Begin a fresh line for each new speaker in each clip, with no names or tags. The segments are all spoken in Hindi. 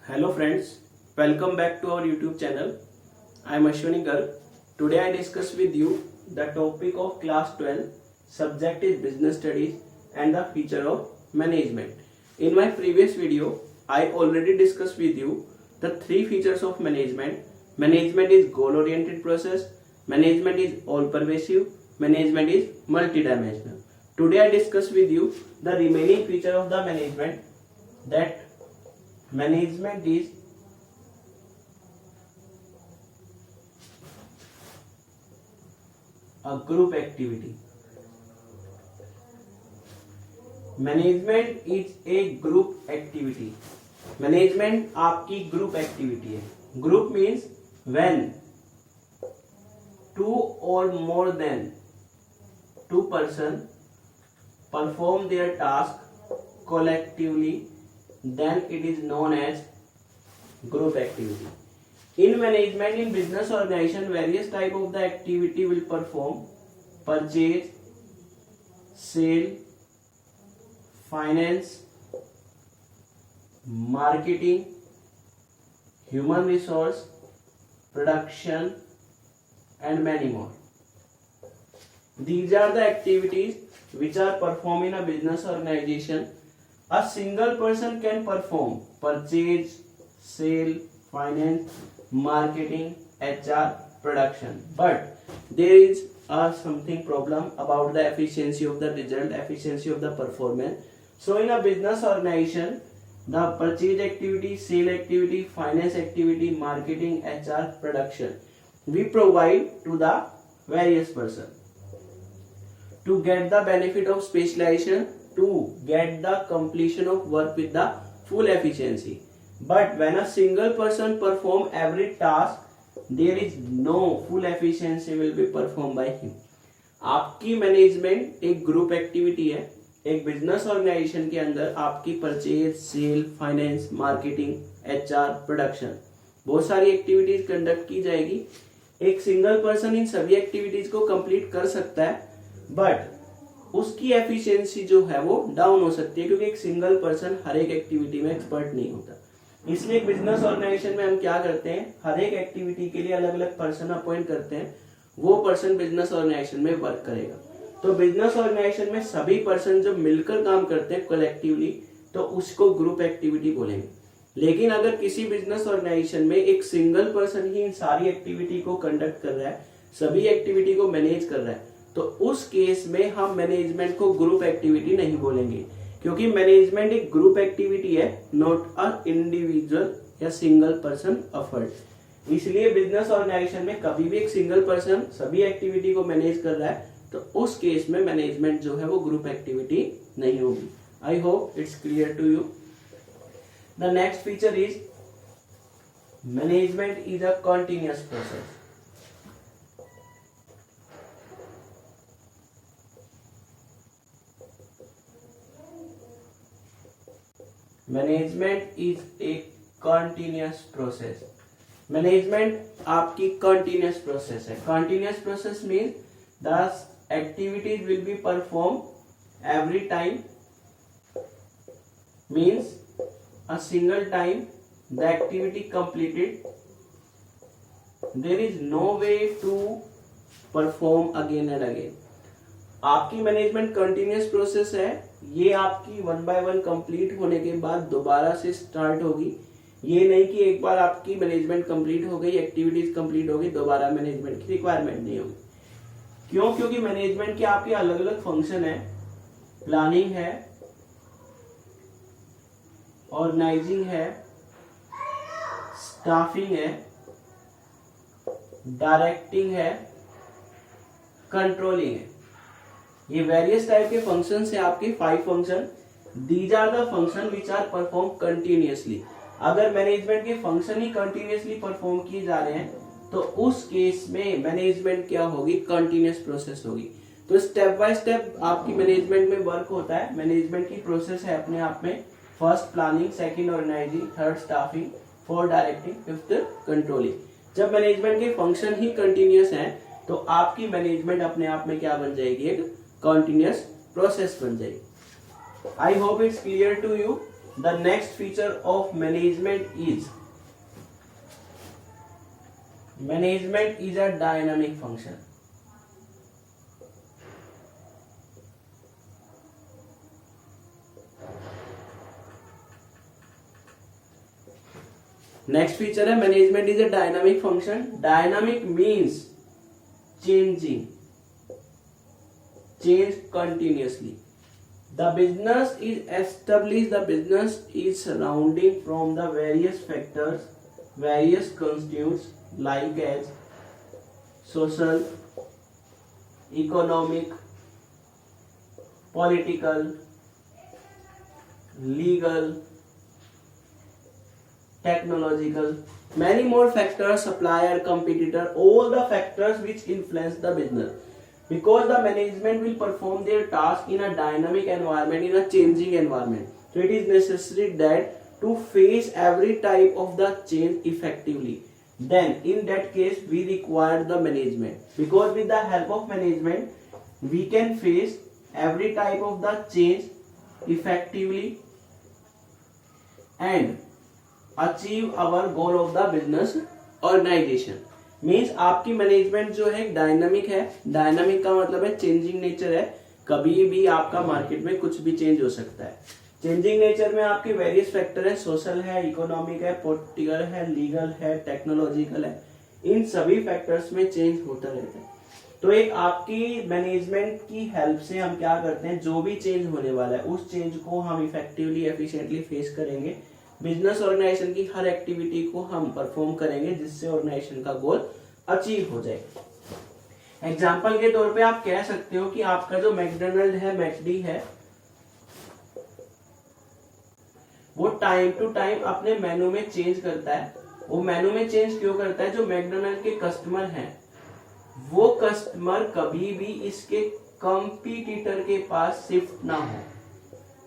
Hello friends, welcome back to our YouTube channel. I am Ashwani Garg. Today I discuss with you the topic of class 12, subject is business studies and the feature of management. In my previous video, I already discussed with you the three features of management. Management is goal oriented process, management is all pervasive, management is multidimensional. Today I discuss with you the remaining feature of the management, that management is a group activity. Management is a group activity. Management आपकी ग्रुप एक्टिविटी है. Group means when two or more than two person perform their task collectively, then it is known as group activity. In management, in business organization, various type of the activity will perform: purchase, sale, finance, marketing, human resource, production, and many more. These are the activities which are performed in a business organization. A single person can perform purchase, sale, finance, marketing, HR, production. But there is something problem about the efficiency of the result, efficiency of the performance. So in a business organization, the purchase activity, sale activity, finance activity, marketing, HR, production, we provide to the various person to get the benefit of specialization, to get the completion of work with the full efficiency. But when a single person perform every task, there is no full efficiency will be performed by him. आपकी मैनेजमेंट एक ग्रुप एक्टिविटी है. एक बिजनेस ऑर्गेनाइजेशन के अंदर आपकी purchase, sale, finance, marketing, HR, production, बहुत सारी एक्टिविटीज कंडक्ट की जाएगी. एक सिंगल पर्सन इन सभी एक्टिविटीज को कंप्लीट कर सकता है, बट उसकी एफिशिएंसी जो है वो डाउन हो सकती है, क्योंकि एक सिंगल पर्सन हर एक एक्टिविटी में एक्सपर्ट नहीं होता. इसलिए बिजनेस ऑर्गेनाइजेशन में हम क्या करते हैं, हर एक एक्टिविटी के लिए अलग अलग पर्सन अपॉइंट करते हैं. वो पर्सन बिजनेस ऑर्गेनाइजेशन में वर्क करेगा. तो बिजनेस ऑर्गेनाइजेशन में सभी पर्सन जब मिलकर काम करते हैं कलेक्टिवली, तो उसको ग्रुप एक्टिविटी बोलेंगे. लेकिन अगर किसी बिजनेस ऑर्गेनाइजेशन में एक सिंगल पर्सन ही इन सारी एक्टिविटी को कंडक्ट कर रहा है, सभी एक्टिविटी को मैनेज कर रहा है, तो उस केस में हम मैनेजमेंट को ग्रुप एक्टिविटी नहीं बोलेंगे, क्योंकि मैनेजमेंट एक ग्रुप एक्टिविटी है, नॉट अ इंडिविजुअल या सिंगल पर्सन एफर्ट. इसलिए बिजनेस ऑर्गेनाइजेशन में कभी भी एक सिंगल पर्सन सभी एक्टिविटी को मैनेज कर रहा है, तो उस केस में मैनेजमेंट जो है वो ग्रुप एक्टिविटी नहीं होगी. I hope it's clear to you. The next feature is management is a continuous process. Management is a continuous process. Management आपकी कंटिन्यूअस प्रोसेस है. Continuous process mean the activities will be perform every time, means a single time the activity completed, there is no way to perform again and again. आपकी मैनेजमेंट कंटिन्यूअस प्रोसेस है. ये आपकी वन बाय वन कंप्लीट होने के बाद दोबारा से स्टार्ट होगी. ये नहीं कि एक बार आपकी मैनेजमेंट कंप्लीट हो गई, एक्टिविटीज कंप्लीट हो गई, दोबारा मैनेजमेंट की रिक्वायरमेंट नहीं होगी. क्यों? क्योंकि मैनेजमेंट के आपके अलग अलग फंक्शन है. प्लानिंग है, ऑर्गेनाइजिंग है, स्टाफिंग है, डायरेक्टिंग है, कंट्रोलिंग है. ये वेरियस टाइप के फंक्शन है आपके, 5 function. These are the function which are perform continuously. अगर मैनेजमेंट के फंक्शन ही कंटिन्यूअसली परफॉर्म किए जा रहे हैं, तो उस केस में मैनेजमेंट क्या होगी, कंटिन्यूअस प्रोसेस होगी. तो स्टेप बाय स्टेप आपकी मैनेजमेंट में वर्क होता है. मैनेजमेंट की प्रोसेस है अपने आप में: first planning, second organising, third staffing, fourth directing, fifth controlling. जब मैनेजमेंट के फंक्शन ही कंटिन्यूअस हैं, तो आपकी मैनेजमेंट अपने आप में क्या बन जाएगी, एक कंटिन्यूअस प्रोसेस बन जाएगी. I hope it's clear to you. The next feature of management is a dynamic function. Next feature है management is a dynamic function. Dynamic means changing, change continuously. The business is established, the business is surrounding from the various factors, various constituents like as social, economic, political, legal, technological, many more factors, supplier, competitor, all the factors which influence the business. Because the management will perform their task in a dynamic environment, in a changing environment. So it is necessary that to face every type of the change effectively. Then in that case we require the management. Because with the help of management we can face every type of the change effectively and achieve our goal of the business organization. Means आपकी मैनेजमेंट जो है डायनामिक है. डायनामिक का मतलब है चेंजिंग नेचर है. कभी भी आपका मार्केट में कुछ भी चेंज हो सकता है. चेंजिंग नेचर में आपके वेरियस फैक्टर है. सोशल है, इकोनॉमिक है, पॉलिटिकल है, लीगल है, टेक्नोलॉजिकल है. इन सभी फैक्टर्स में चेंज होता रहता है. तो एक आपकी मैनेजमेंट की हेल्प से हम क्या करते हैं, जो भी चेंज होने वाला है उस चेंज को हम इफेक्टिवली एफिशिएंटली फेस करेंगे. बिजनेस ऑर्गेनाइजेशन की हर एक्टिविटी को हम परफॉर्म करेंगे जिससे ऑर्गेनाइजेशन का गोल अचीव हो जाए. एग्जाम्पल के तौर पे आप कह सकते हो कि आपका जो मैकडोनल्ड है, मैकडी है, वो टाइम टू टाइम अपने मेनू में चेंज करता है. वो मेनू में चेंज क्यों करता है? जो मैकडोनल्ड के कस्टमर हैं वो कस्टमर कभी भी इसके कंपटीटर के पास शिफ्ट ना हो.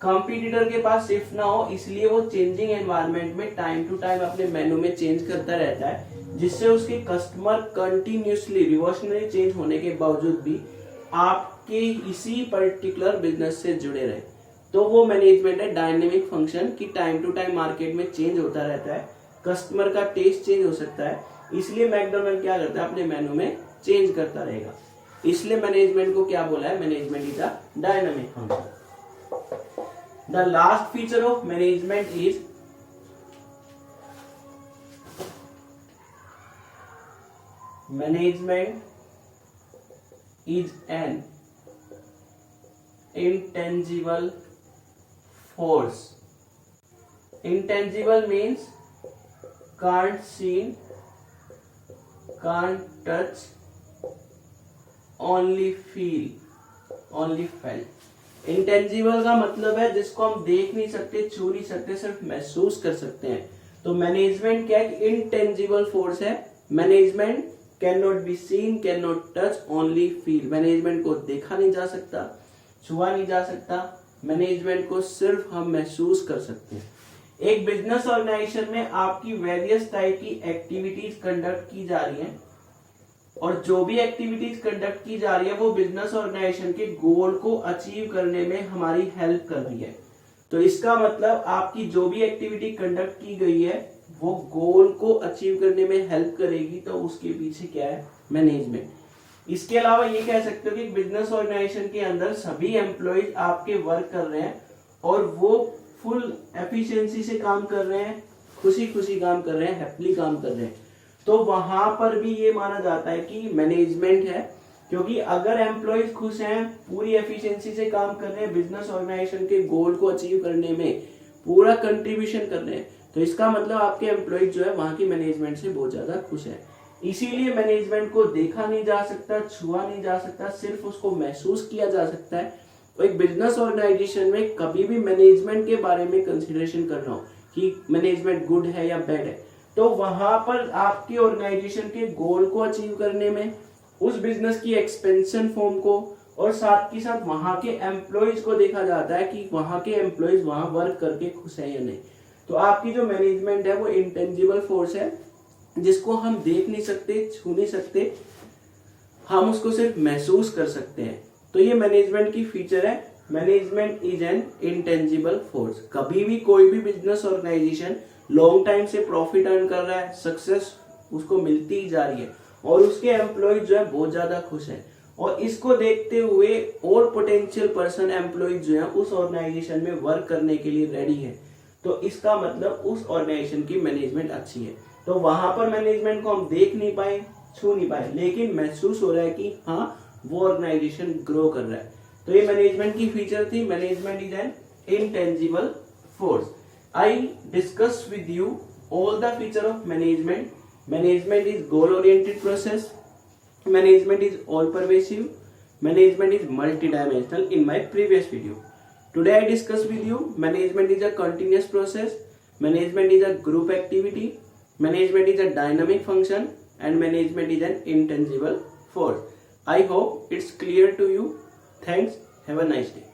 कंपटीटर के पास शिफ्ट ना हो इसलिए वो चेंजिंग एनवायरनमेंट में टाइम टू टाइम अपने मेनू में चेंज करता रहता है, जिससे उसके कस्टमर कंटिन्यूसली रिवॉल्यूशनरी चेंज होने के बावजूद भी आपके इसी पर्टिकुलर बिजनेस से जुड़े रहे. तो वो मैनेजमेंट है डायनेमिक फंक्शन की टाइम टू टाइम मार्केट में चेंज होता रहता है. कस्टमर का टेस्ट चेंज हो सकता है, इसलिए मैकडोनल्ड क्या करता है, अपने मेनू में चेंज करता रहेगा. इसलिए मैनेजमेंट को क्या बोला है, management is a dynamic function. The last feature of management is an intangible force. Intangible means can't seen, can't touch, only feel, only felt. Intangible का मतलब है जिसको हम देख नहीं सकते, छू नहीं सकते, सिर्फ महसूस कर सकते हैं. तो मैनेजमेंट क्या है? इंटेंजिबल फोर्स है. Management can not be seen, can not touch, only feel. Management को देखा नहीं जा सकता, छुआ नहीं जा सकता. मैनेजमेंट को सिर्फ हम महसूस कर सकते हैं. एक बिजनेस ऑर्गेनाइजेशन में आपकी वेरियस टाइप की एक्टिविटीज कंडक्ट की जा रही हैं और जो भी एक्टिविटीज कंडक्ट की जा रही है वो बिजनेस ऑर्गेनाइजेशन के गोल को अचीव करने में हमारी हेल्प कर रही है. तो इसका मतलब आपकी जो भी एक्टिविटी कंडक्ट की गई है वो गोल को अचीव करने में हेल्प करेगी. तो उसके पीछे क्या है? मैनेजमेंट. इसके अलावा ये कह सकते हो कि बिजनेस ऑर्गेनाइजेशन के अंदर सभी एम्प्लॉयज आपके वर्क कर रहे हैं और वो फुल एफिशिएंसी से काम कर रहे हैं, खुशी खुशी काम कर रहे हैं, हैप्पीली काम कर रहे हैं. तो वहां पर भी ये माना जाता है कि मैनेजमेंट है, क्योंकि अगर एम्प्लॉयज खुश हैं, पूरी एफिशिएंसी से काम कर रहे हैं, बिजनेस ऑर्गेनाइजेशन के गोल को अचीव करने में पूरा कंट्रीब्यूशन कर रहे हैं, तो इसका मतलब आपके एम्प्लॉयज जो है वहां की मैनेजमेंट से बहुत ज्यादा खुश है. इसीलिए मैनेजमेंट को देखा नहीं जा सकता, छुआ नहीं जा सकता, सिर्फ उसको महसूस किया जा सकता है. तो एक बिजनेस ऑर्गेनाइजेशन में कभी भी मैनेजमेंट के बारे में कंसिडरेशन करना हो कि मैनेजमेंट गुड है या बैड है, तो वहां पर आपके ऑर्गेनाइजेशन के गोल को अचीव करने में, उस बिजनेस की एक्सपेंशन फॉर्म को और साथ ही साथ वहां के एम्प्लॉयज को देखा जाता है कि वहां के एम्प्लॉयज वहां वर्क करके खुश है या नहीं. तो आपकी जो मैनेजमेंट है वो इंटेंजिबल फोर्स है जिसको हम देख नहीं सकते, छू नहीं सकते, हम उसको सिर्फ महसूस कर सकते हैं. तो ये मैनेजमेंट की फीचर है management is an intangible force. कभी भी कोई भी बिजनेस ऑर्गेनाइजेशन लॉन्ग टाइम से प्रॉफिट अर्न कर रहा है, सक्सेस उसको मिलती ही जा रही है और उसके एम्प्लॉयज जो है बहुत ज्यादा खुश है, और इसको देखते हुए और पोटेंशियल पर्सन एम्प्लॉयज जो है उस ऑर्गेनाइजेशन में वर्क करने के लिए रेडी है, तो इसका मतलब उस ऑर्गेनाइजेशन की मैनेजमेंट अच्छी है। तो वहां पर मैनेजमेंट को हम देख नहीं पाए, छू नहीं पाए, लेकिन महसूस हो रहा है कि हाँ वो ऑर्गेनाइजेशन ग्रो कर रहा है। तो ये मैनेजमेंट की फीचर थी, management is an intangible force. I discuss with you all the feature of management. Management is goal oriented process, management is all pervasive, management is multi dimensional in my previous video. Today I discuss with you management is a continuous process, management is a group activity, management is a dynamic function, and management is an intangible force. I hope it's clear to you. Thanks. Have a nice day.